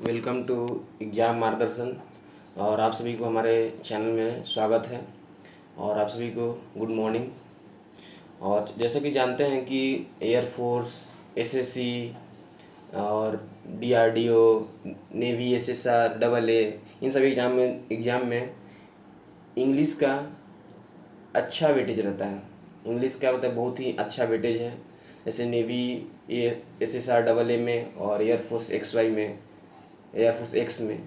Welcome to exam मार्गदर्शन। और आप सभी को हमारे चैनल में स्वागत है और आप सभी को गुड मॉर्निंग। और जैसा कि जानते हैं कि एयरफोर्स, एसएससी और DRDO, navy, SSR, double A, इन सभी एग्ज़ाम में इंग्लिश का अच्छा वेटेज रहता है। इंग्लिश का मतलब बहुत ही अच्छा वेटेज है। जैसे नेवी, एसएसआर, डबल ए में और एयरफोर्स एक्स वाई में, एयरफोर्स एक्स में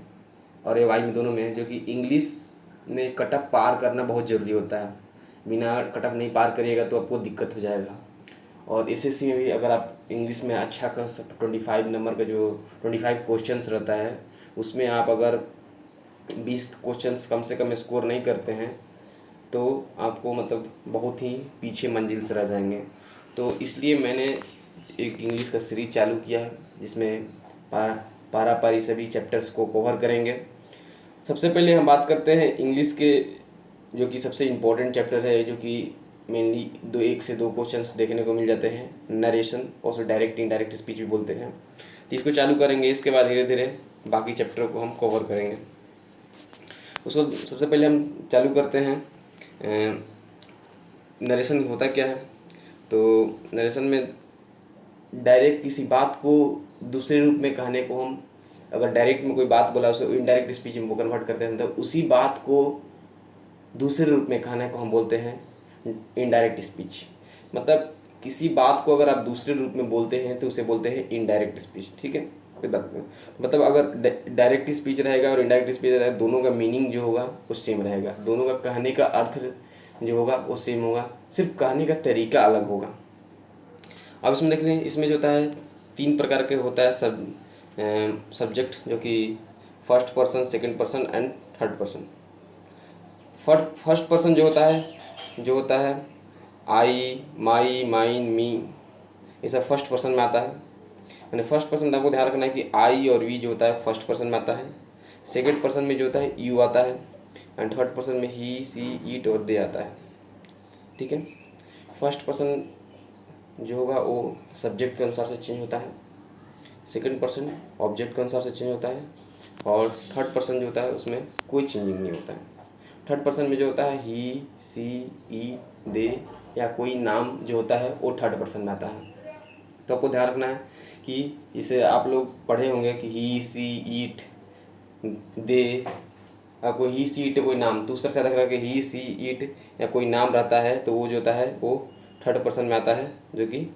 और ए वाई में, दोनों में, जो कि इंग्लिश में कटअप पार करना बहुत ज़रूरी होता है। बिना कटअप नहीं पार करिएगा तो आपको दिक्कत हो जाएगा। और एसएससी में भी अगर आप इंग्लिश में अच्छा कर 25 नंबर का जो 25 क्वेश्चंस रहता है, उसमें आप अगर 20 क्वेश्चंस कम से कम स्कोर नहीं करते हैं तो आपको मतलब बहुत ही पीछे मंजिल से रह जाएंगे। तो इसलिए मैंने एक इंग्लिश का सीरीज चालू किया है जिसमें पारा पारी सभी चैप्टर्स को कवर करेंगे। सबसे पहले हम बात करते हैं इंग्लिश के, जो कि सबसे इम्पोर्टेंट चैप्टर है, जो कि मेनली 1 से 2 क्वेश्चंस देखने को मिल जाते हैं। नरेशन, और उसे डायरेक्ट इनडायरेक्ट स्पीच भी बोलते हैं। तो इसको चालू करेंगे, इसके बाद धीरे धीरे बाकी चैप्टर को हम कवर करेंगे। उसको सबसे पहले हम चालू करते हैं। नरेशन होता क्या है? तो नरेशन में डायरेक्ट किसी बात को दूसरे रूप में कहने को हम, अगर डायरेक्ट में कोई बात बोला उसे इनडायरेक्ट स्पीच में कन्वर्ट करते हैं, तो उसी बात को दूसरे रूप में कहने को हम बोलते हैं इनडायरेक्ट स्पीच। मतलब किसी बात को अगर आप दूसरे रूप में बोलते हैं तो उसे बोलते हैं इनडायरेक्ट स्पीच। ठीक है, कोई बात नहीं। मतलब अगर डायरेक्ट स्पीच रहेगा और इनडायरेक्ट स्पीच रहेगा, दोनों का मीनिंग जो होगा वो सेम रहेगा, दोनों का कहने का अर्थ जो होगा वो सेम होगा, सिर्फ कहने का तरीका अलग होगा। अब इसमें देख लें, इसमें जो होता है 3 प्रकार के होता है सब्जेक्ट, जो कि first person, second person and third person. First person जो होता है आई, माई, माइन, मी, ये सब फर्स्ट पर्सन में आता है। यानी फर्स्ट पर्सन में आपको ध्यान रखना है कि आई और वी जो होता है फर्स्ट पर्सन में आता है। सेकंड पर्सन में जो होता है यू आता है, एंड थर्ड पर्सन में ही, सी, इट और दे आता है। ठीक है, फर्स्ट पर्सन जो होगा वो सब्जेक्ट के अनुसार से चेंज होता है, सेकंड पर्सन ऑब्जेक्ट के अनुसार से चेंज होता है, और थर्ड पर्सन जो होता है उसमें कोई चेंजिंग नहीं होता है। थर्ड पर्सन में जो होता है ही, सी, ई, दे या कोई नाम जो होता है वो थर्ड पर्सन में आता है। तो आपको ध्यान रखना है कि इसे आप लोग पढ़े होंगे कि ही, सी, ईट, दे, कोई ही, सी, ईट कोई नाम, तो उस तरह से रख कि ही, सी, ईट या कोई नाम रहता है तो वो जो होता है वो थर्ड पर्सन में आता है, जो कि,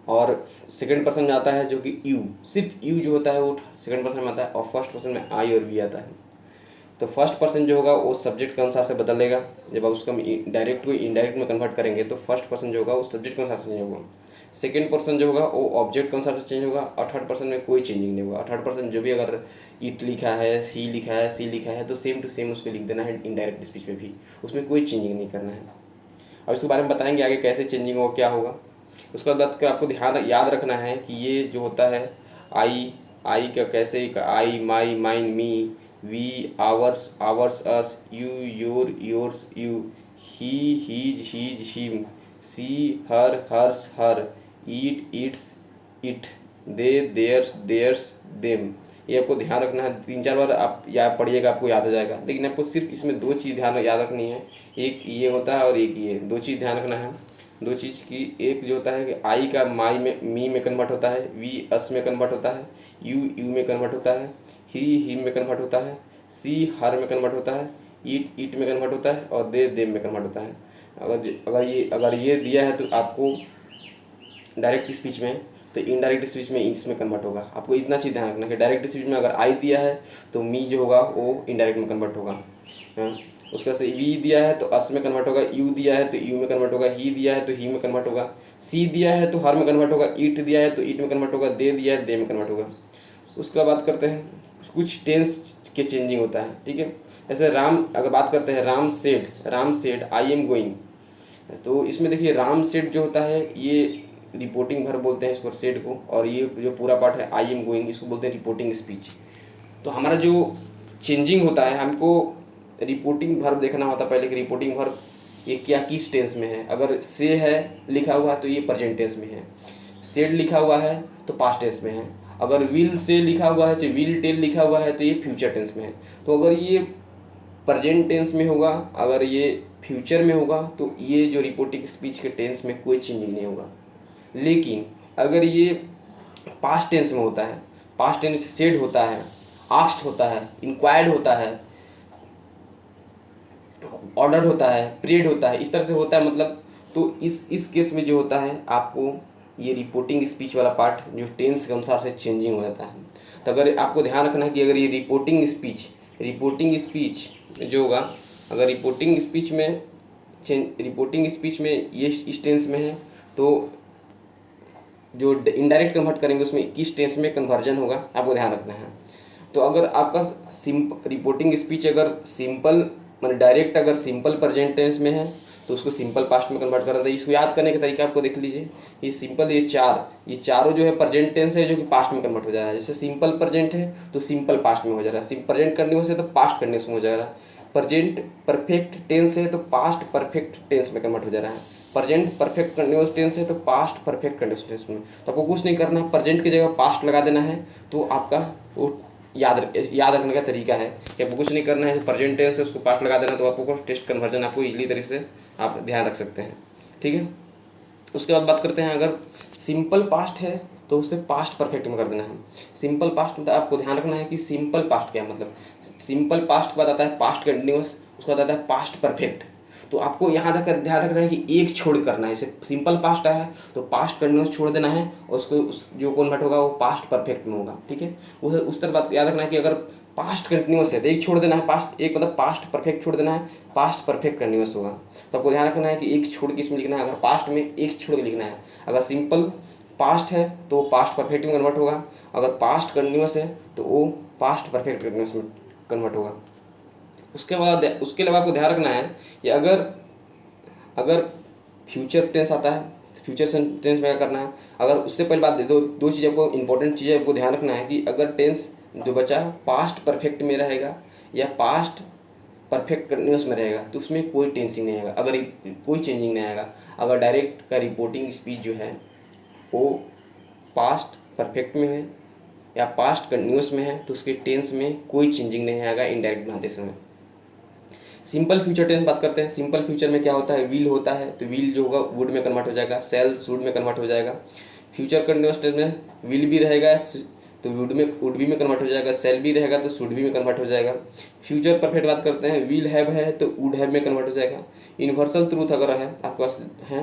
और सेकंड पर्सन में आता है जो कि यू, सिर्फ यू जो होता है वो सेकंड पर्सन में आता है, और फर्स्ट पर्सन में आई और वी आता है। तो फर्स्ट पर्सन जो होगा वो सब्जेक्ट के अनुसार से बदलेगा। जब आप उसका डायरेक्ट को इनडायरेक्ट में कन्वर्ट करेंगे तो फर्स्ट पर्सन जो होगा वो सब्जेक्ट के अनुसार से चेंज होगा, सेकंड पर्सन जो होगा वो ऑब्जेक्ट के अनुसार से चेंज होगा, और थर्ड पर्सन में कोई चेंजिंग नहीं होगा। थर्ड पर्सन जो भी अगर इट लिखा है, ही लिखा है, सी लिखा है, तो सेम टू सेम उसको लिख देना है इनडायरेक्ट स्पीच में भी, उसमें कोई चेंजिंग नहीं करना है। अब इसके बारे में बताएंगे आगे कैसे चेंजिंग होगा, क्या होगा। उसके बाद आपको ध्यान याद रखना है कि ये जो होता है आई का कैसे, I, my, mine, me, we, ours, ours, us, you, yours, you, he, his, him, she, hers, her, it, its, it, they, theirs, them. ये आपको ध्यान रखना है। 3-4 बार आप याद पढ़िएगा, आपको याद हो जाएगा। लेकिन आपको सिर्फ इसमें 2 चीज़ याद रखनी है, एक ये होता है और एक ये, 2 चीज़ ध्यान रखना है। 2 चीज़ की, एक जो होता है कि आई का माई में, मी में कन्वर्ट होता है, वी अस में कन्वर्ट होता है, यू में कन्वर्ट होता है, ही हिम में कन्वर्ट होता है, सी हर में कन्वर्ट होता है, ईट में कन्वर्ट होता है, और दे देम में कन्वर्ट होता है। अगर ये दिया है तो आपको डायरेक्ट स्पीच में, तो इनडायरेक्ट स्पीच में इसमें कन्वर्ट होगा। आपको इतना चीज़ ध्यान रखना कि डायरेक्ट स्पीच में अगर आई दिया है तो मी जो होगा वो इनडायरेक्ट में कन्वर्ट होगा। हाँ, उसका से वी दिया है तो अस में कन्वर्ट होगा, यू दिया है तो यू में कन्वर्ट होगा, ही दिया है तो ही में कन्वर्ट होगा, सी दिया है तो हर में कन्वर्ट होगा, ईट दिया है तो ईट में कन्वर्ट होगा, दे दिया है दे में कन्वर्ट होगा। उसका बात करते हैं, कुछ टेंस के चेंजिंग होता है। ठीक है, जैसे राम, अगर बात करते हैं Ram said I am going, तो इसमें देखिए राम सेड जो होता है ये रिपोर्टिंग वर्ब बोलते हैं इसको, सेड को, और ये जो पूरा पार्ट है आई एम गोइंग, इसको बोलते हैं रिपोर्टिंग स्पीच। तो हमारा जो चेंजिंग होता है, हमको रिपोर्टिंग वर्ब देखना होता है पहले कि रिपोर्टिंग वर्ब ये क्या किस टेंस में है। अगर से है लिखा हुआ है तो ये प्रेजेंट टेंस में है, सेड लिखा हुआ है तो पास्ट टेंस में है, अगर विल से लिखा हुआ है, चाहे विल टेल लिखा हुआ है, तो ये फ्यूचर टेंस में है। तो अगर ये प्रेजेंट टेंस में होगा, अगर ये फ्यूचर में होगा, तो ये जो रिपोर्टिंग स्पीच के टेंस में कोई चेंजिंग नहीं होगा। लेकिन अगर ये पास्ट टेंस में होता है, पास्ट टेंस सेड होता है, आस्क्ड होता है, इंक्वायर्ड होता है, ऑर्डर होता है, प्रेड होता है, इस तरह से होता है मतलब, तो इस केस में जो होता है आपको ये रिपोर्टिंग स्पीच वाला पार्ट जो टेंस के अनुसार से चेंजिंग हो जाता है। तो अगर आपको ध्यान रखना है कि अगर ये रिपोर्टिंग स्पीच जो होगा, अगर रिपोर्टिंग स्पीच में ये इस टेंस में है, तो जो इनडायरेक्ट कन्वर्ट करेंगे उसमें किस टेंस में कन्वर्जन होगा आपको ध्यान रखना है। तो अगर आपका रिपोर्टिंग स्पीच अगर सिंपल मतलब डायरेक्ट अगर सिंपल प्रेजेंट टेंस में है, तो उसको सिंपल पास्ट में कन्वर्ट करना है। इसको याद करने का तरीका आपको देख लीजिए, ये सिंपल ये चारों जो है प्रेजेंट टेंस है जो कि पास्ट में कन्वर्ट हो जा रहा है। जैसे सिंपल प्रेजेंट है तो सिंपल पास्ट में हो जा रहा है, प्रेजेंट कंटिन्यूअस है तो पास्ट कंटिन्यूअस में हो जा रहा है, प्रेजेंट परफेक्ट टेंस है तो पास्ट परफेक्ट टेंस में कन्वर्ट हो जा रहा है, प्रेजेंट परफेक्ट कंटिन्यूअस टेंस है तो पास्ट परफेक्ट कंटिन्यूअस टेंस में। तो आपको कुछ नहीं करना है, प्रेजेंट की जगह पास्ट लगा देना है, तो आपका वो याद रखने का तरीका है कि आपको कुछ नहीं करना है, प्रेजेंट टेंस है उसको पास्ट लगा देना, तो आपको टेस्ट कन्वर्जन आपको इजीली तरीके से आप ध्यान रख सकते हैं। ठीक है, उसके बाद बात करते हैं, अगर सिंपल पास्ट है तो उसे पास्ट परफेक्ट में कर देना है। सिंपल पास्ट मतलब आपको ध्यान रखना है कि सिंपल पास्ट क्या है, मतलब सिंपल पास्ट के बाद आता है पास्ट कंटिन्यूअस, उसके बाद आता है पास्ट परफेक्ट। तो आपको यहाँ तक ध्यान रखना है कि एक छोड़ करना है, जैसे सिंपल पास्ट आया है तो पास्ट कंटिन्यूअस छोड़ देना है और उसको जो कन्वर्ट होगा वो पास्ट परफेक्ट में होगा। ठीक है, उस तरह बात याद रखना है कि अगर पास्ट कंटिन्यूअस है तो एक छोड़ देना है, पास्ट एक मतलब पास्ट परफेक्ट छोड़ देना है, पास्ट परफेक्ट कंटिन्यूअस होगा। तो आपको ध्यान रखना है कि एक छोड़ के इसमें लिखना है, अगर पास्ट में एक छोड़ के लिखना है। अगर सिंपल पास्ट है तो पास्ट परफेक्ट में कन्वर्ट होगा, अगर पास्ट कंटिन्यूअस है तो वो पास्ट परफेक्ट कंटिन्यूअस में कन्वर्ट होगा। उसके अलावा आपको ध्यान रखना है कि अगर फ्यूचर टेंस आता है, फ्यूचर टेंस में क्या करना है। अगर उससे पहले बात दो चीज़ आपको इंपॉर्टेंट चीज़ें आपको ध्यान रखना है कि अगर टेंस जो बचा पास्ट परफेक्ट में रहेगा या पास्ट परफेक्ट कंटिन्यूअस में रहेगा तो उसमें कोई टेंसिंग नहीं आएगा, अगर कोई चेंजिंग नहीं आएगा। अगर डायरेक्ट का रिपोर्टिंग स्पीच जो है वो पास्ट परफेक्ट में है या पास्ट कंटिन्यूअस में है तो उसके टेंस में कोई चेंजिंग नहीं आएगा इनडायरेक्ट बनाते समय। सिंपल फ्यूचर टेंस बात करते हैं। सिंपल फ्यूचर में क्या होता है, विल होता है तो विल जो होगा वुड में कन्वर्ट हो जाएगा, सेल शुड में कन्वर्ट हो जाएगा। फ्यूचर कंटिन्यूअस टेंस में विल भी रहेगा तो वुड भी में कन्वर्ट हो जाएगा, सेल भी रहेगा तो शुड भी में कन्वर्ट हो जाएगा। फ्यूचर परफेक्ट बात करते हैं, विल हैव है तो वुड हैव में कन्वर्ट हो जाएगा। यूनिवर्सल ट्रूथ अगर है आपके पास है,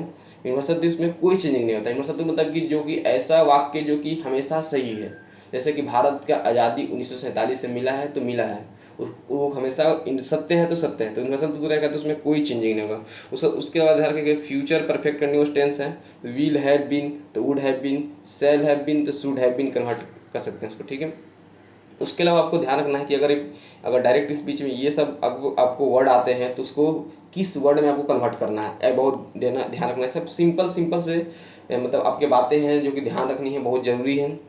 यूनिवर्सल ट्रूथ में कोई चेंजिंग नहीं होता। यूनिवर्सल ट्रूथ मतलब कि जो कि ऐसा वाक्य जो कि हमेशा सही है, जैसे कि भारत का आज़ादी 1947 से मिला है तो मिला है, वो हमेशा सत्य है तो सत्य है, तो यूनिवर्सल ट्रूथ रहेगा तो उसमें कोई चेंजिंग नहीं होगा। उसके बाद ध्यान रखिए फ्यूचर परफेक्ट कंटिन्यूअस टेंस है, विल हैव बीन तो would have been, shall have been तो शुड हैव बीन कन्वर्ट कर सकते हैं उसको। ठीक है, उसके अलावा आपको ध्यान रखना है कि अगर डायरेक्ट स्पीच में ये सब आपको वर्ड आते हैं तो उसको किस वर्ड में आपको कन्वर्ट करना है, बहुत ध्यान रखना है। सब सिंपल से मतलब आपके बातें हैं जो कि ध्यान रखनी है, बहुत ज़रूरी है।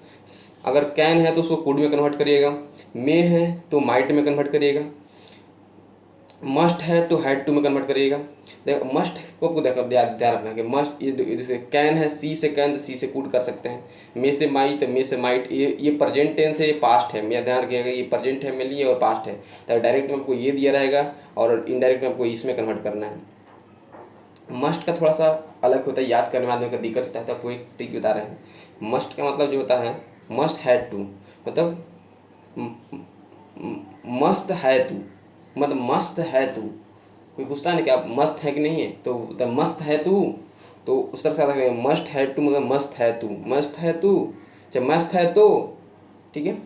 अगर कैन है तो उसको कुड में कन्वर्ट करिएगा, मे है तो माइट में कन्वर्ट करिएगा, मस्ट है तो हैड टू में कन्वर्ट करिएगा। देखो मस्ट को आपको ध्यान रखना है कि मस्ट ये जैसे कैन है, सी से कैन तो सी से कुड कर सकते हैं, मे से माई तो मे से माइट। ये प्रेजेंट टेंस है, ये पास्ट है, मेरा ध्यान रखिएगा ये प्रेजेंट है मेरे लिए और पास्ट है। तो डायरेक्ट में आपको ये दिया रहेगा और इनडायरेक्ट में आपको इसमें कन्वर्ट करना है। मस्ट का थोड़ा सा अलग होता है, याद करने में आदमी का दिक्कत होता है, तो आपको एक ट्रिक बता रहे हैं। मस्ट का मतलब जो होता है मस्ट हैड टू, मतलब मस्त है तू, मतलब मस्त है तू। कोई पूछता है ना कि आप मस्त है कि नहीं है, तो मस्त है तू, तो उस तरह से आता है मस्ट है टू, मतलब मस्त है तू, मस्त है तू, चाहे मस्त है तो। ठीक है,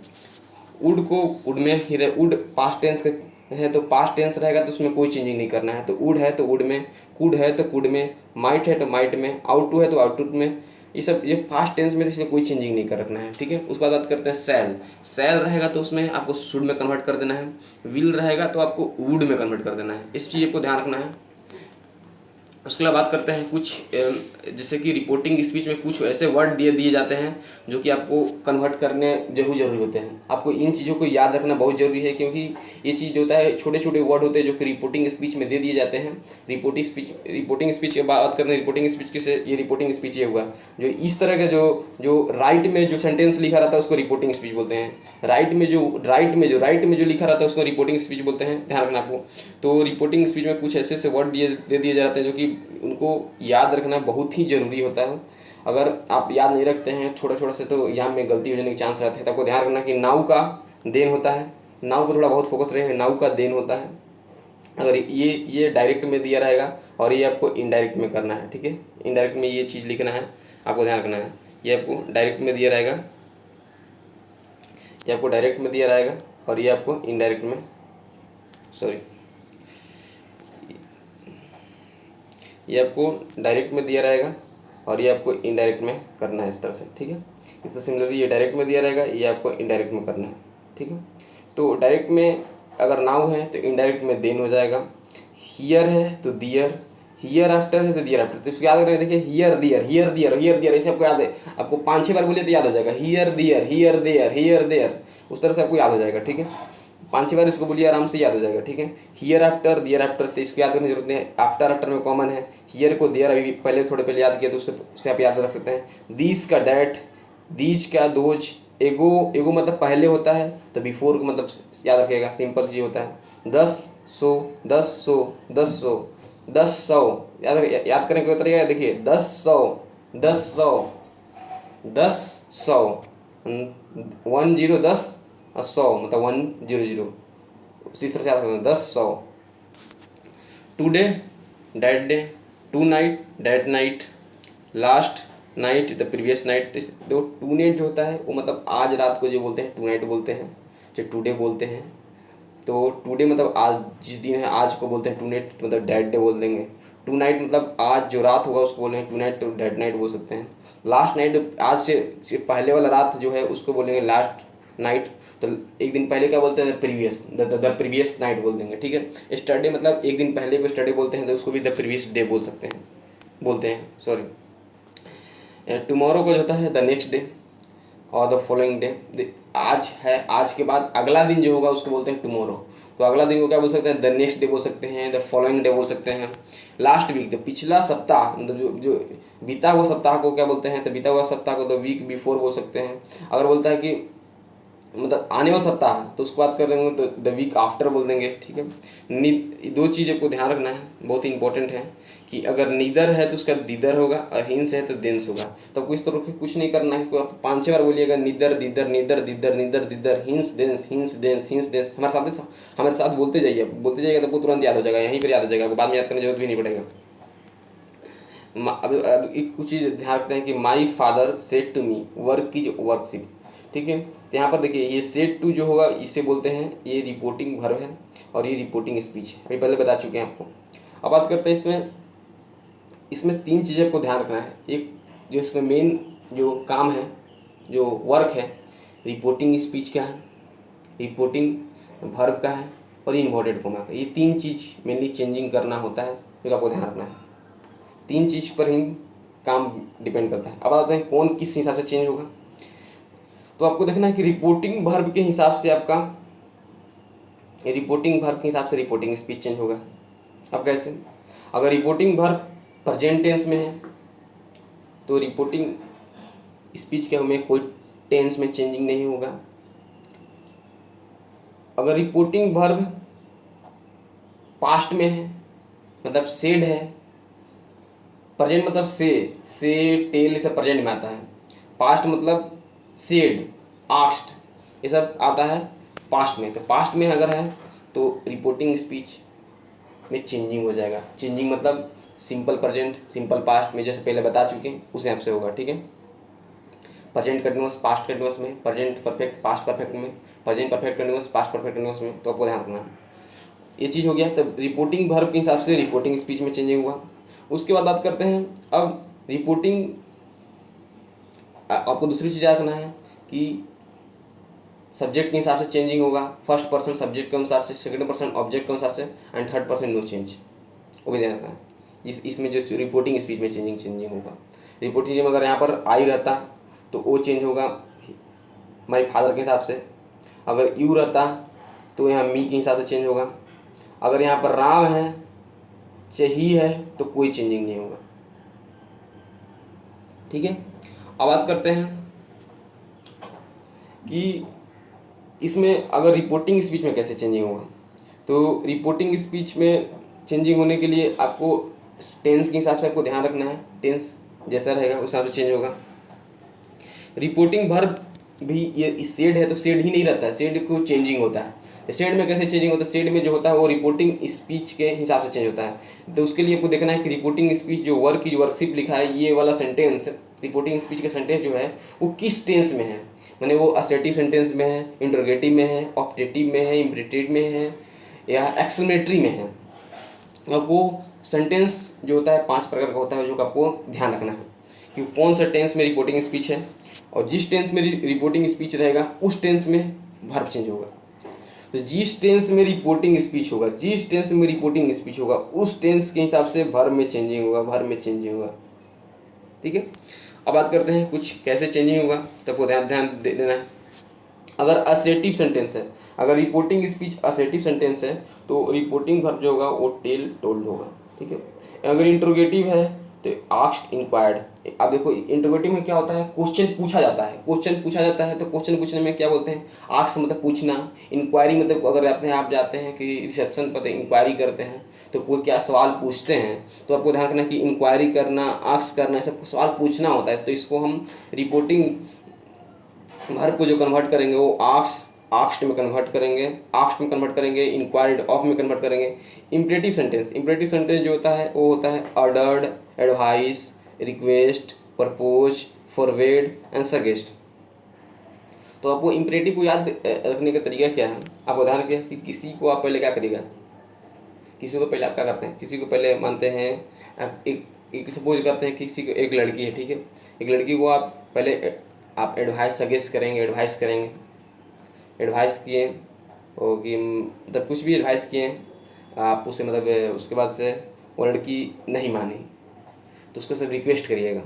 वुड को वुड में ही रहे, वुड पास्ट टेंस है तो पास्ट टेंस रहेगा तो उसमें कोई चेंजिंग नहीं करना है। तो वुड है तो वुड में, कुड है तो कुड में, माइट है तो माइट में, आउट टू है तो आउटपुट में। ये पास्ट टेंस में, इसलिए कोई चेंजिंग नहीं कर रखना है। ठीक है, उसके बाद बात करते हैं सेल रहेगा तो उसमें आपको शुड में कन्वर्ट कर देना है, विल रहेगा तो आपको वुड में कन्वर्ट कर देना है। इस चीज़ को ध्यान रखना है। उसके बाद बात करते हैं कुछ जैसे कि रिपोर्टिंग स्पीच में कुछ ऐसे वर्ड दिए जाते हैं जो कि आपको कन्वर्ट करने जरूरी होते हैं। आपको इन चीज़ों को याद रखना बहुत ज़रूरी है, क्योंकि ये चीज़ होता है, छोटे छोटे वर्ड होते हैं जो कि रिपोर्टिंग स्पीच में दे दिए जाते हैं। रिपोर्टिंग स्पीच की बात करते हैं। रिपोर्टिंग स्पीच किसे, ये रिपोर्टिंग स्पीच ये हुआ जो इस तरह का जो राइट में जो सेंटेंस लिखा रहता है उसको रिपोर्टिंग स्पीच बोलते हैं। राइट में जो लिखा रहता है उसको रिपोर्टिंग स्पीच बोलते हैं, ध्यान रखना आपको। तो रिपोर्टिंग स्पीच में कुछ ऐसे ऐसे वर्ड दे दिए जाते हैं जो कि उनको याद रखना बहुत ही ज़रूरी होता है। अगर आप याद नहीं रखते हैं छोटा से तो एग्जाम में गलती हो जाने के चांस रहते हैं। तो आपको ध्यान रखना कि नाउ का देन होता है, नाउ पर थोड़ा बहुत फोकस रहे, नाउ का देन होता है। अगर ये डायरेक्ट में दिया रहेगा और ये आपको इनडायरेक्ट में करना है, ठीक है। इनडायरेक्ट में ये चीज़ लिखना है, आपको ध्यान रखना है। ये आपको डायरेक्ट में दिया रहेगा, ये आपको डायरेक्ट में दिया रहेगा और ये आपको इनडायरेक्ट में, सॉरी, ये आपको डायरेक्ट में दिया रहेगा और ये आपको इनडायरेक्ट में करना है, इस तरह से, ठीक है। इससे सिमिलरली ये डायरेक्ट में दिया रहेगा, ये आपको इनडायरेक्ट में करना है, ठीक है। तो डायरेक्ट में अगर नाउ है तो इनडायरेक्ट में देन हो जाएगा। हियर है तो दियर, हियर आफ्टर है तो दियर आफ्टर। तो इसको याद करें, देखिए here there, here there, here there, ऐसे आपको याद है। आपको 5-6 बार बोलिए तो याद हो जाएगा, here there, here there, here there, उस तरह से आपको याद हो जाएगा, ठीक है। 5-6 बार इसको बोलिए, आराम से याद हो जाएगा, ठीक है। हियर आफ्टर, दियर आफ्टर, तो इसको याद करने की जरूरत नहीं है। आफ्टर आफ्टर में कॉमन है, हियर को देयर अभी पहले थोड़े पहले याद किया तो उससे आप याद रख सकते हैं। दीज का डैट, दीज का दोज, एगो, एगो मतलब पहले होता है तो बिफोर को मतलब याद रखिएगा, सिंपल चीज होता है। 10 सौ, 10 सौ, 10 सौ, 10 सौ, याद करने का तरीका देखिए, 10 सौ, 10 सौ, 10 सौ, 10 10 और 100 मतलब 100, उसी तरह से याद करना, 10 100। Today that day, tonight that night, last night the previous night. देखो टू नाइट जो होता है वो मतलब आज रात को जो बोलते हैं टू नाइट बोलते हैं, जो टुडे बोलते हैं। तो टुडे मतलब आज जिस दिन है आज को बोलते हैं टू नाइट, मतलब डैट डे बोल देंगे। टू नाइट मतलब आज जो रात होगा उसको बोलेंगे टू नाइट, तो डैट नाइट बोल सकते हैं। लास्ट नाइट आज से पहले वाला रात जो है उसको बोलेंगे लास्ट नाइट। तो एक दिन पहले क्या बोलते हैं, प्रीवियस, द प्रीवियस नाइट बोल देंगे, ठीक है। स्टरडे मतलब एक दिन पहले को स्टरडे बोलते हैं तो उसको भी द प्रीवियस डे बोलते हैं, सॉरी। टुमारो को जो होता है द नेक्स्ट डे और द फॉलोइंग डे। आज है, आज के बाद अगला दिन जो होगा उसको बोलते हैं टुमारो। तो अगला दिन को क्या बोल सकते हैं, द नेक्स्ट डे बोल सकते हैं, द फॉलोइंग डे बोल सकते हैं। लास्ट वीक, तो पिछला सप्ताह, मतलब जो बीता हुआ सप्ताह को क्या बोलते हैं, तो बीता हुआ सप्ताह को द वीक बिफोर बोल सकते हैं। अगर बोलता है कि मतलब आने वाला सप्ताह तो उसको बात कर देंगे तो द वीक आफ्टर बोल देंगे, ठीक है। दो चीज़ को ध्यान रखना है, बहुत ही इंपॉर्टेंट है कि अगर नीदर है तो उसका दीदर होगा और हिंस है तो देंस होगा। तो आपको इस तरह के कुछ नहीं करना है, आप 5-6 बार बोलिएगा, neither either, neither either, neither either, hence thence, hence thence, hence thence. हमारे साथ बोलते जाइए तो आपको तुरंत याद हो जाएगा, यहीं पर याद हो जाएगा, आपको बाद में याद करने की जरूरत भी नहीं पड़ेगा। अब एक कुछ चीज़ ध्यान रखते हैं कि my father said to me work is worship, ठीक है। तो यहाँ पर देखिए ये सेड टू जो होगा इसे बोलते हैं, ये रिपोर्टिंग वर्ब है और ये रिपोर्टिंग स्पीच है, अभी पहले बता चुके हैं आपको। अब बात करते हैं इसमें 3 चीज़ें को ध्यान रखना है। एक जो इसमें मेन जो काम है, जो वर्क है, रिपोर्टिंग स्पीच का है, रिपोर्टिंग वर्ब का है और इन्वर्टेड कोमा का। ये 3 चीज़ मेनली चेंजिंग करना होता है, जो आपको ध्यान रखना है। 3 चीज़ पर ही काम डिपेंड करता है। अब आते हैं कौन किस हिसाब से चेंज होगा। तो आपको देखना है कि रिपोर्टिंग वर्ब के हिसाब से आपका रिपोर्टिंग स्पीच चेंज होगा। अब कैसे, अगर रिपोर्टिंग वर्ब प्रेजेंट टेंस में है तो रिपोर्टिंग स्पीच के हमें कोई टेंस में चेंजिंग नहीं होगा। अगर रिपोर्टिंग वर्ब पास्ट में है मतलब सेड है, प्रेजेंट मतलब से टेल, ये सब प्रेजेंट में आता है। पास्ट मतलब सेड, आस्क्ड, ये सब आता है पास्ट में। तो पास्ट में अगर है तो रिपोर्टिंग स्पीच में चेंजिंग हो जाएगा। चेंजिंग मतलब सिंपल प्रेजेंट, सिंपल पास्ट में जैसे पहले बता चुके हैं उस हिसाब से होगा, ठीक है। प्रेजेंट कंटिन्यूअस पास्ट कंटिन्यूअस में, प्रेजेंट परफेक्ट पास्ट परफेक्ट में, present perfect continuous past perfect continuous में। तो आपको ध्यान रखना है, ये चीज़ हो गया। तो रिपोर्टिंग वर्ब के हिसाब से रिपोर्टिंग स्पीच में चेंजिंग हुआ। उसके बाद बात करते हैं अब रिपोर्टिंग, आपको दूसरी चीज़ रखना है कि सब्जेक्ट के हिसाब से चेंजिंग होगा। फर्स्ट पर्सन सब्जेक्ट के अनुसार से, सेकंड पर्सन ऑब्जेक्ट के अनुसार से and third person no change, वो भी ध्यान रखना है। इसमें जो रिपोर्टिंग स्पीच में चेंजिंग होगा। रिपोर्टिंग में अगर यहाँ पर आई रहता तो ओ चेंज होगा माई फादर के हिसाब से, अगर यू रहता तो यहाँ मी के हिसाब से चेंज होगा, अगर यहाँ पर राम है चाहे ही है तो कोई चेंजिंग नहीं होगा। ठीक है, अब बात करते हैं कि इसमें अगर रिपोर्टिंग स्पीच में कैसे चेंजिंग होगा। तो रिपोर्टिंग स्पीच में चेंजिंग होने के लिए आपको टेंस के हिसाब से आपको ध्यान रखना है, टेंस जैसा रहेगा उस हिसाब से चेंज होगा। रिपोर्टिंग वर्ब भी ये सेड है तो सेड ही नहीं रहता है, सेड को चेंजिंग होता है। सेड में कैसे चेंजिंग होता है, सेड में जो होता है वो रिपोर्टिंग स्पीच के हिसाब से चेंज होता है। तो उसके लिए आपको देखना है कि रिपोर्टिंग स्पीच जो वर्क की वर्कशिप लिखा है ये वाला सेंटेंस, रिपोर्टिंग स्पीच का सेंटेंस जो है वो किस टेंस में है, माने वो असर्टिव सेंटेंस में है, इंटरोगेटिव में है, ऑप्टेटिव में है, इम्परेटिव में है या एक्सक्लेमेटरी में है। अब वो सेंटेंस जो होता है 5 प्रकार का होता है जो आपको ध्यान रखना है कि कौन सा टेंस में रिपोर्टिंग स्पीच है, और जिस टेंस में रिपोर्टिंग स्पीच रहेगा उस टेंस में वर्ब चेंज होगा। तो जिस टेंस में रिपोर्टिंग स्पीच होगा, जिस टेंस में रिपोर्टिंग स्पीच होगा उस टेंस के हिसाब से वर्ब में चेंजिंग होगा, वर्ब में चेंजिंग होगा। ठीक है, अब बात करते हैं कुछ कैसे चेंजिंग होगा, तो आपको ध्यान दे देना है। अगर असर्टिव सेंटेंस है, अगर रिपोर्टिंग स्पीच असर्टिव सेंटेंस है तो रिपोर्टिंग वर्ब जो होगा वो टेल टोल्ड होगा। ठीक है, अगर इंट्रोगेटिव है तो आस्क्ड, इंक्वायर्ड। अब देखो इंट्रोगेटिव में क्या होता है, क्वेश्चन पूछा जाता है, क्वेश्चन पूछा जाता है तो क्वेश्चन पूछने में क्या बोलते हैं, आस्क मतलब पूछना, इंक्वायरी मतलब अगर आप जाते हैं कि रिसेप्शन पर इंक्वायरी करते हैं तो कोई क्या सवाल पूछते हैं तो आपको ध्यान रखना कि इंक्वायरी करना, आस्क करना, सब सवाल पूछना होता है। तो इसको हम रिपोर्टिंग वर्ब को जो कन्वर्ट करेंगे वो आस्क्ड में कन्वर्ट करेंगे, आस्क्ड में कन्वर्ट करेंगे, इंक्वायर्ड ऑफ में कन्वर्ट करेंगे। इम्परेटिव सेंटेंस जो होता है वो होता है ordered, advice, request, propose, forward and suggest. तो आपको इम्परेटिव को याद रखने का तरीका क्या है, आप उदाहरण क्या कि किसी को आप पहले क्या करिएगा, किसी को पहले आप क्या करते हैं, किसी को पहले मानते हैं एक सपोज करते हैं किसी को एक लड़की है, ठीक है, एक लड़की को आप पहले आप एडवाइस सजेस्ट करेंगे, एडवाइस किए और कि मतलब कुछ भी एडवाइस किए आप उसे, मतलब उसके बाद से वो लड़की नहीं मानी तो उसको सिर्फ रिक्वेस्ट करिएगा,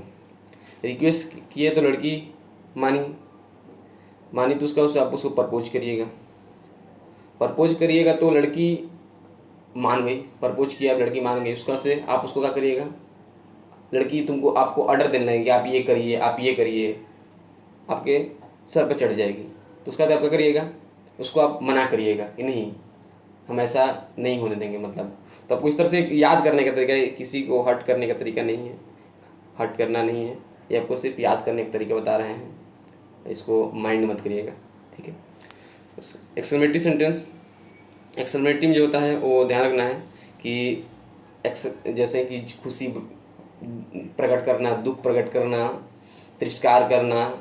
रिक्वेस्ट किए तो लड़की मानी तो उसका आप उसको प्रपोज करिएगा तो लड़की मान गई, प्रपोज किया, लड़की मान गई, उसका से आप उसको क्या करिएगा, लड़की आपको ऑर्डर देना है कि आप ये करिए, आपके सर पर चढ़ जाएगी तो उसका आप क्या करिएगा, उसको आप मना करिएगा कि नहीं हम ऐसा नहीं होने देंगे। मतलब तो आपको इस तरह से याद करने का तरीका है, किसी को हर्ट करने का तरीका नहीं है, हर्ट करना नहीं है, ये आपको सिर्फ याद करने का तरीका बता रहे हैं, इसको माइंड मत करिएगा। ठीक है, एक्सक्लेमेटरी सेंटेंस, एक्सक्लेमेटरी में जो होता है वो ध्यान रखना है कि जैसे कि खुशी प्रकट करना, दुख प्रकट करना, तिरस्कार करना,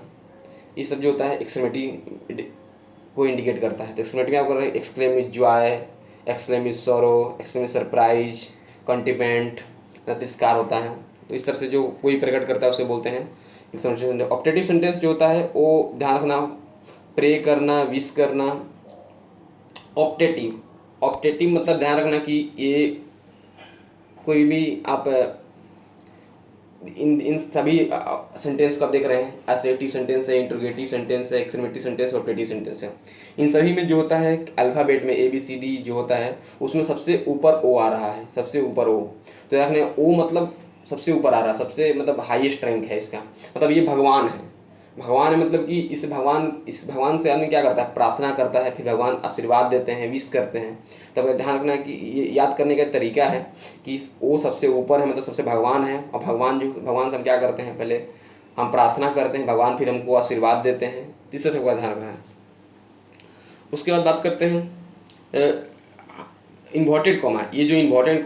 ये सब जो होता है एक्सक्लेमेटरी को इंडिकेट करता है। तो एक्सक्लेमेटरी में आप कर रहे हैं exclaim is joy, exclaim is sorrow, exclaim is surprise, contempt, तिरस्कार होता है। तो इस तरह से जो कोई प्रकट करता है उसे बोलते हैं एक्सक्लेमेटरी। ऑप्टेटिव सेंटेंस जो होता है वो ध्यान रखना, प्रे करना, विश करना। ऑप्टेटिव मतलब ध्यान रखना कि ये कोई भी आप इन सभी सेंटेंस को आप देख रहे हैं, असर्टिव सेंटेंस है, इंट्रोगेटिव सेंटेंस है, एक्सक्लेमेटरी सेंटेंस, ऑप्टेटिव सेंटेंस है। इन सभी में जो होता है अल्फ़ाबेट में ABCD जो होता है उसमें सबसे ऊपर ओ आ रहा है, सबसे ऊपर ओ। तो देखने ओ मतलब सबसे ऊपर आ रहा है, सबसे मतलब हाईएस्ट रैंक है इसका, मतलब ये भगवान है। भगवान है मतलब कि इस भगवान से आदमी क्या करता है, प्रार्थना करता है, फिर भगवान आशीर्वाद देते हैं, विश करते हैं। तब ध्यान रखना कि ये याद करने का तरीका है कि वो सबसे ऊपर है, मतलब सबसे भगवान है, और भगवान से हम क्या करते हैं, पहले हम प्रार्थना करते हैं, भगवान फिर हमको आशीर्वाद देते हैं। तीसरे सबका ध्यान रखना है। उसके बाद बात करते हैं इन्वर्टेड कॉमा। ये जो इन्वर्टेड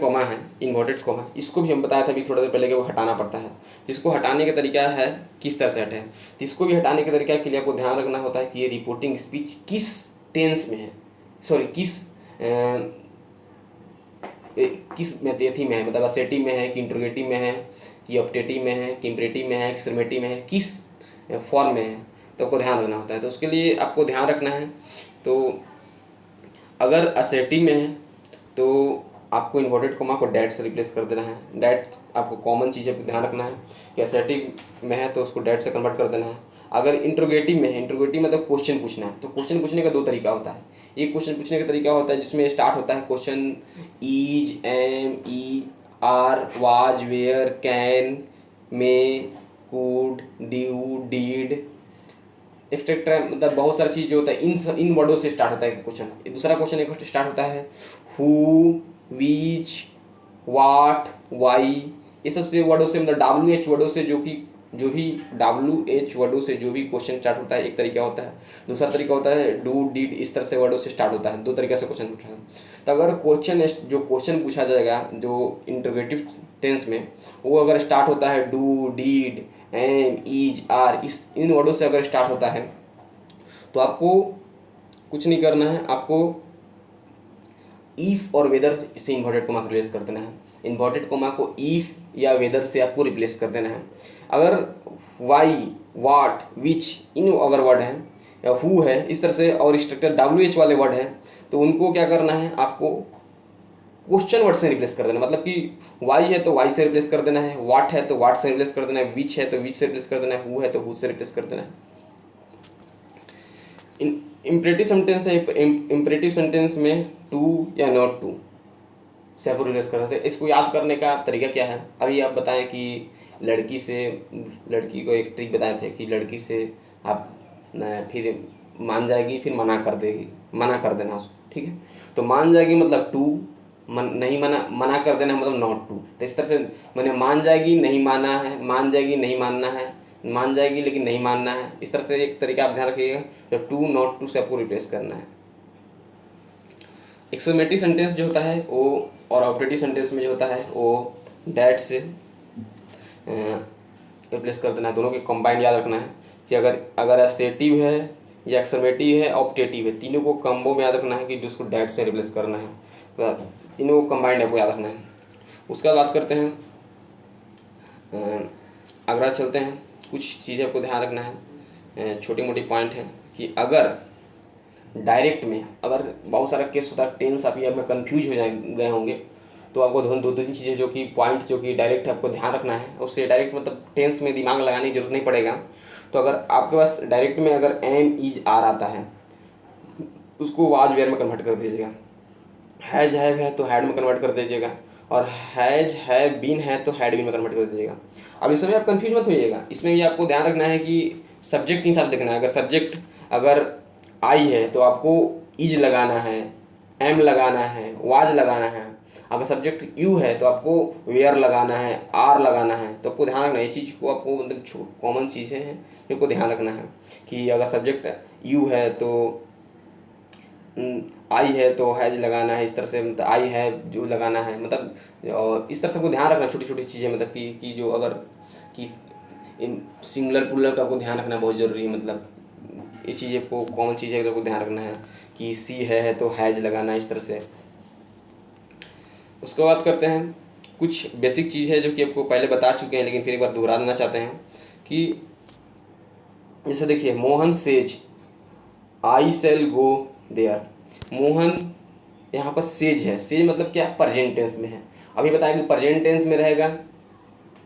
कॉमा इसको भी हम बताया था अभी थोड़ा देर पहले कि वो हटाना पड़ता है। जिसको हटाने का तरीका है किस तरह से हटे, इसको भी हटाने के तरीका के लिए आपको ध्यान रखना होता है कि ये रिपोर्टिंग स्पीच किस टेंस में है, किस मेथी में है, मतलब असर्टिव में है कि इंट्रोगेटिव में है कि ऑप्टेटिव में है कि इम्परेटिव में है, एक्सक्लेमेटिव में है, किस फॉर्म में है, तो आपको ध्यान रखना होता है। तो उसके लिए आपको ध्यान रखना है, तो अगर असर्टिव में है तो आपको इन्वर्टेड कोमा को डैट से रिप्लेस कर देना है। डैट आपको कॉमन चीज़ है, ध्यान रखना है कि असर्टिव में है तो उसको डैट से कन्वर्ट कर देना है। अगर इंट्रोगेटिव में है, इंट्रोगेटिव मतलब क्वेश्चन पूछना है, तो क्वेश्चन पूछने का दो तरीका होता है। एक क्वेश्चन पूछने का तरीका होता है जिसमें स्टार्ट होता है क्वेश्चन ईज, एम, ई, are, was, were, can, may, could, do, did, etcetera, मतलब बहुत सारी चीज़ जो होता है इन वर्डों से स्टार्ट होता है क्वेश्चन। दूसरा क्वेश्चन एक स्टार्ट होता है हु, विच, वाट, वाई, ये सब से वर्डों से, मतलब WH वर्डों से जो भी WH वर्डों से जो भी क्वेश्चन स्टार्ट होता है, एक तरीका होता है। दूसरा तरीका होता है डू, डिड, इस तरह से वर्डों से स्टार्ट होता है। दो तरीके से क्वेश्चन पूछा है। तो अगर क्वेश्चन पूछा जाएगा जो इंटरोगेटिव टेंस में, वो अगर स्टार्ट होता है do, did, am, is, are, इन वर्डों से अगर स्टार्ट होता है तो आपको कुछ नहीं करना है, आपको ईफ और वेदर से इन्वर्टेड कोमा को रिप्लेस कर देना है। इन्वर्टेड कोमा को ईफ या वेदर से आपको रिप्लेस कर देना है। अगर वाई, वाट, विच इन अगर वर्ड है या हु है, इस तरह से और स्ट्रक्चर WH वाले वर्ड है, तो उनको क्या करना है, आपको क्वेश्चन वर्ड से रिप्लेस कर देना। मतलब कि वाई है तो वाई से रिप्लेस कर देना है, वाट है तो वाट से रिप्लेस कर देना है, विच है तो विच से रिप्लेस कर देना है, हु है तो हु से रिप्लेस कर देना है। इम्परेटिव सेंटेंस है, इम्परेटिव सेंटेंस में टू या नॉट टू से आपको रिप्लेस करना है। इसको याद करने का तरीका क्या है? अभी आप बताएं कि लड़की को एक ट्रिक बताए थे कि लड़की से आप फिर मान जाएगी, फिर मना कर देगी, मना कर देना उसको, ठीक है। तो मान जाएगी मतलब टू, नहीं मना कर देना मतलब नॉट टू। तो इस तरह से मैंने मान जाएगी, नहीं माना है, मान जाएगी, नहीं मानना है, मान जाएगी लेकिन नहीं मानना है। इस तरह से एक तरीका आप ध्यान रखिएगा, तो टू नॉट टू से आपको रिप्लेस करना है। एक्सक्लेमेटरी सेंटेंस जो होता है वो, और ऑपरेटिव सेंटेंस में जो होता है वो डैट से रिप्लेस कर देना है। दोनों के कंबाइंड याद रखना है कि अगर एसेटिव है या एक्सक्लेमेटिव है, ऑप्टेटिव है, तीनों को कम्बो में याद रखना है कि जिसको डैट से रिप्लेस करना है। तो तीनों को कंबाइंड आपको याद रखना है। उसका बात करते हैं, आगे चलते हैं। कुछ चीज़ें आपको ध्यान रखना है, छोटी मोटी पॉइंट है कि अगर डायरेक्ट में अगर बहुत सारा केस होता है, टेंस आप ये में कन्फ्यूज हो गए होंगे, तो आपको दो तीन चीज़ें जो कि पॉइंट जो कि डायरेक्ट आपको ध्यान रखना है। उससे डायरेक्ट मतलब टेंस में दिमाग लगाने की जरूरत नहीं पड़ेगा। तो अगर आपके पास डायरेक्ट में अगर एम, इज, आर आता है, उसको वाज, वेयर में कन्वर्ट कर दीजिएगा। हैज, हैव है तो हैड में कन्वर्ट कर दीजिएगा, और हैज, हैव, बीन है तो हैड बीन में कन्वर्ट कर दीजिएगा। अब इसमें आप कंफ्यूज मत होइएगा। इसमें भी आपको ध्यान रखना है कि सब्जेक्ट के हिसाब से देखना है। अगर सब्जेक्ट अगर आई है तो आपको इज लगाना है, एम लगाना है, वाज लगाना है। अगर सब्जेक्ट यू है तो आपको वेयर लगाना है, आर लगाना है। तो आपको ध्यान रखना है, ये चीज़ को आपको मतलब कॉमन चीज़ें हैं जिनको ध्यान रखना है कि अगर सब्जेक्ट यू है तो आई है तो हैज लगाना है। इस तरह से मतलब आई है जो लगाना है, मतलब और इस तरह से आपको ध्यान रखना छोटी छोटी चीज़ें, मतलब कि जो अगर कि इन सिंगुलर प्लूरल का आपको ध्यान रखना बहुत ज़रूरी है। मतलब ये चीज़ें को कॉमन चीज़ें आपको ध्यान रखना है कि सी है तो हैज लगाना है, इस तरह से। उसके बाद करते हैं कुछ बेसिक चीज़ है जो कि आपको पहले बता चुके हैं, लेकिन फिर एक बार दोहरा देना चाहते हैं कि जैसे देखिए, Mohan says I shall go there. Mohan यहाँ पर सेज है, सेज मतलब क्या, प्रेजेंट टेंस में है। अभी बताया कि प्रेजेंट टेंस में रहेगा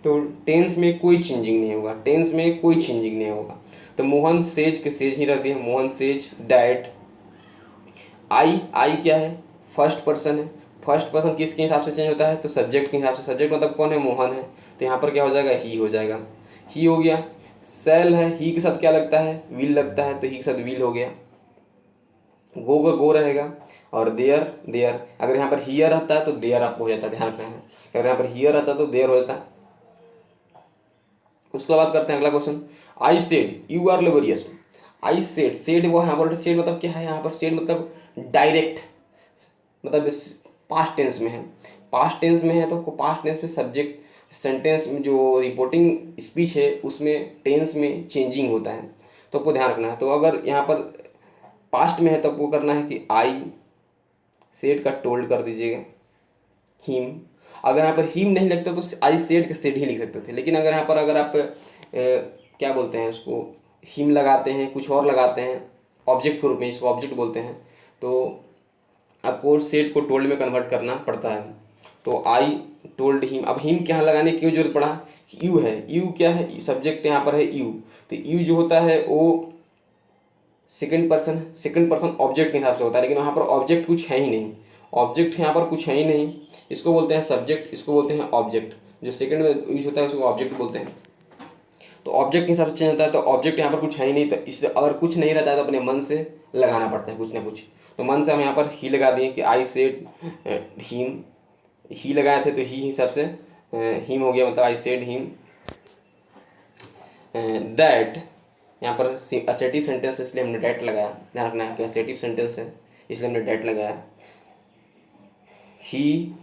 तो टेंस में कोई चेंजिंग नहीं होगा, टेंस में कोई चेंजिंग नहीं होगा। तो मोहन सेज के सेज ही रहती है, मोहन सेज डैट। आई क्या है, फर्स्ट पर्सन है। फर्स्ट पर्सन किसके हिसाब से चेंज होता है, तो सब्जेक्ट के हिसाब से। सब्जेक्ट मतलब कौन है, मोहन है, तो यहाँ पर क्या हो जाएगा, ही हो जाएगा, ही हो गया। सेल है, ही के साथ क्या लगता है, विल लगता है, तो ही के साथ विल हो गया। गो का गो रहेगा, और देयर, देयर अगर यहाँ पर हियर रहता है तो देयर आपको हो जाता है, ध्यान रखना है। अगर यहाँ पर हियर रहता है तो देयर हो जाता है। उसके बाद करते हैं अगला question. I said you are laborious. I said, said वो यहाँ पर सेड मतलब क्या है, यहाँ पर सेड मतलब डायरेक्ट, मतलब पास्ट टेंस में है। पास्ट टेंस में है तो आपको पास्ट टेंस में सब्जेक्ट सेंटेंस में जो रिपोर्टिंग स्पीच है उसमें टेंस में चेंजिंग होता है, तो आपको ध्यान रखना है। तो अगर यहाँ पर पास्ट में है तो आपको करना है कि आई सेड का टोल्ड कर दीजिएगा, हिम। अगर यहाँ पर हिम नहीं लगता तो आई सेड के सेड ही लिख सकते थे, लेकिन अगर यहाँ पर अगर आप क्या बोलते हैं उसको, हिम लगाते हैं, कुछ और लगाते हैं ऑब्जेक्ट के रूप में, इसको ऑब्जेक्ट बोलते हैं, तो आपको सेड को टोल्ड में कन्वर्ट करना पड़ता है। तो आई टोल्ड हिम, अब हिम क्या लगाने की क्यों जरूरत पड़ा, यू है, यू क्या है, सब्जेक्ट यहाँ पर है यू, तो यू जो होता है वो सेकंड पर्सन ऑब्जेक्ट के हिसाब से होता है, लेकिन वहाँ पर ऑब्जेक्ट कुछ है ही नहीं, ऑब्जेक्ट यहाँ पर कुछ है ही नहीं, इसको बोलते हैं सब्जेक्ट, इसको बोलते हैं ऑब्जेक्ट। जो सेकंड में यूज होता है उसको ऑब्जेक्ट बोलते हैं। तो ऑब्जेक्ट के हिसाब से चेंज होता है, तो ऑब्जेक्ट यहाँ पर कुछ है ही नहीं, तो इससे अगर कुछ नहीं रहता है तो अपने मन से लगाना पड़ता है कुछ ना कुछ। तो मन से हम यहाँ पर ही लगा दिए कि आई सेड हिम, ही लगाए थे तो ही हिसाब से हिम हो गया, मतलब आई सेड हिम दैट। यहाँ पर असेटिव सेंटेंस है इसलिए हमने डैट लगाया, ध्यान रखना है कि असेटिव सेंटेंस है इसलिए हमने डैट लगाया। ही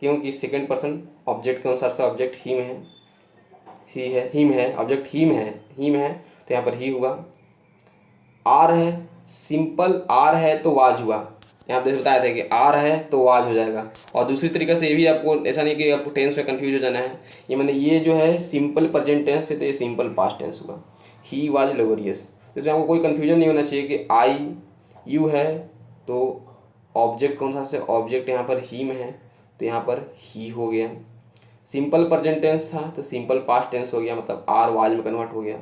क्योंकि सेकंड पर्सन ऑब्जेक्ट के अनुसार से ऑब्जेक्ट हिम है, ही है, हिम है, ऑब्जेक्ट हिम है तो यहाँ पर ही हुआ। आर है, सिंपल आर है तो वाज हुआ, यहाँ पे बताया था कि आर है तो वाज हो जाएगा। और दूसरी तरीके से ये भी आपको, ऐसा नहीं कि आपको टेंस में कंफ्यूज हो जाना है, ये मैंने ये जो है सिंपल प्रेजेंट टेंस है तो ये सिंपल पास्ट टेंस हुआ, ही वाज लेबोरियस। तो इसमें आपको कोई कन्फ्यूजन नहीं होना चाहिए कि आई यू है तो ऑब्जेक्ट कौन सा से, ऑब्जेक्ट यहाँ पर हिम है तो यहाँ पर ही हो गया। सिंपल प्रेजेंट टेंस था तो सिंपल पास्ट टेंस हो गया, मतलब आर वाज में कन्वर्ट हो गया।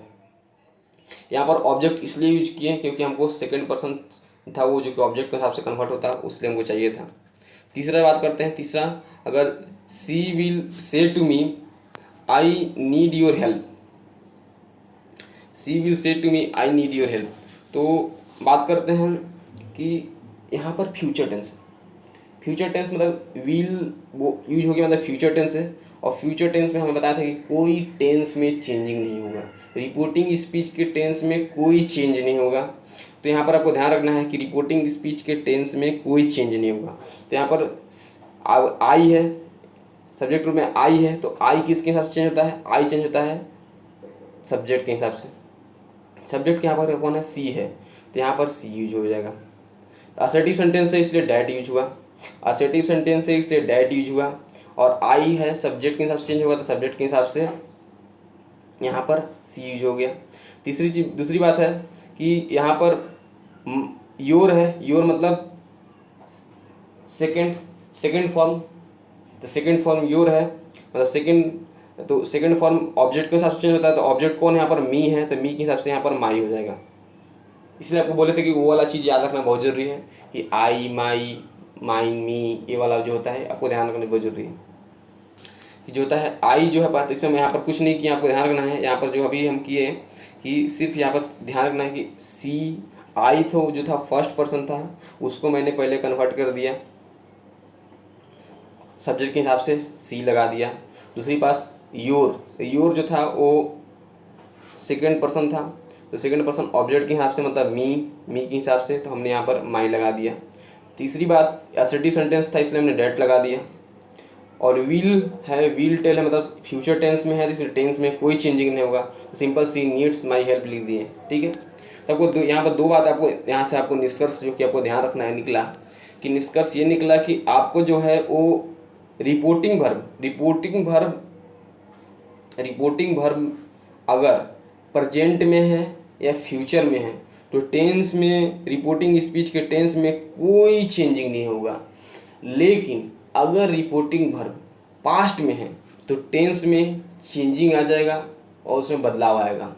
यहाँ पर ऑब्जेक्ट इसलिए यूज किए क्योंकि हमको सेकंड पर्सन था वो जो कि ऑब्जेक्ट के हिसाब से कन्वर्ट होता है, उसलिए हमको चाहिए था। तीसरा बात करते हैं, तीसरा, अगर she will say to me I need your help, she will say to me I need your help, तो बात करते हैं कि यहाँ पर फ्यूचर टेंस, फ्यूचर टेंस मतलब विल वो यूज हो गया, मतलब फ्यूचर टेंस है। और फ्यूचर टेंस में हमें बताया था कि कोई टेंस में चेंजिंग नहीं होगा, रिपोर्टिंग स्पीच के टेंस में कोई चेंज नहीं होगा। तो यहाँ पर आपको ध्यान रखना है कि रिपोर्टिंग स्पीच के टेंस में कोई चेंज नहीं होगा। तो यहाँ पर आई है, सब्जेक्ट रूप में आई है, तो आई किसके हिसाब से चेंज होता है, आई चेंज होता है सब्जेक्ट के हिसाब से। सब्जेक्ट के यहाँ पर कौन है, सी है, तो यहाँ पर सी यूज हो जाएगा। असर्टिव सेंटेंस है इसलिए डैट यूज हुआ, असर्टिव सेंटेंस है इसलिए डैट यूज हुआ। और आई है सब्जेक्ट के हिसाब से चेंज होगा तो सब्जेक्ट के हिसाब से यहाँ पर सी यूज हो गया। तीसरी चीज, दूसरी बात है कि यहाँ पर योर है, योर मतलब सेकंड फॉर्म, तो सेकंड फॉर्म योर है, मतलब सेकंड, तो सेकंड फॉर्म ऑब्जेक्ट के हिसाब से चेंज होता है, तो ऑब्जेक्ट कौन है यहाँ पर, मी है, तो मी के हिसाब से यहाँ पर माई हो जाएगा। इसलिए आपको बोले थे कि वो वाला चीज़ याद रखना बहुत जरूरी है कि आई, माई, माइन, मी, ये वाला जो होता है आपको ध्यान रखना बहुत जरूरी है। कि जो होता है आई जो है बात, इसमें मैं यहाँ पर कुछ नहीं किया, आपको ध्यान रखना है यहाँ पर जो अभी हम किए कि सिर्फ यहाँ पर ध्यान रखना है कि सी आई तो जो था फर्स्ट पर्सन था उसको मैंने पहले कन्वर्ट कर दिया, सब्जेक्ट के हिसाब से सी लगा दिया। दूसरी बात योर जो था वो सेकंड पर्सन था, तो सेकंड पर्सन ऑब्जेक्ट के हिसाब से मतलब मी के हिसाब से, तो हमने यहाँ पर माई लगा दिया। तीसरी बात असर्टिव सेंटेंस था इसलिए हमने डेट लगा दिया। और विल है, विल टेल है, मतलब फ्यूचर टेंस में है, इसलिए टेंस में कोई चेंजिंग नहीं होगा, तो simple she needs my help लिख दिए। ठीक है, तो आपको यहाँ पर दो बात आपको यहाँ से आपको निष्कर्ष जो कि आपको ध्यान रखना है निकला, कि निष्कर्ष ये निकला कि आपको जो है वो रिपोर्टिंग वर्ब अगर प्रेजेंट में है या फ्यूचर में है तो टेंस में, रिपोर्टिंग स्पीच के टेंस में कोई चेंजिंग नहीं होगा। लेकिन अगर रिपोर्टिंग वर्ब पास्ट में है तो टेंस में चेंजिंग आ जाएगा और उसमें बदलाव आएगा।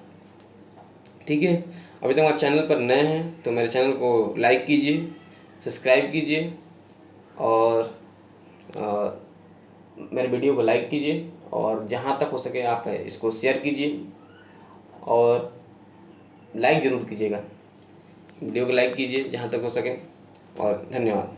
ठीक है, अभी तक हमारे चैनल पर नए हैं तो मेरे चैनल को लाइक कीजिए, सब्सक्राइब कीजिए और मेरे वीडियो को लाइक कीजिए, और जहाँ तक हो सके आप इसको शेयर कीजिए और लाइक ज़रूर कीजिएगा, वीडियो को लाइक कीजिए जहाँ तक हो सके, और धन्यवाद।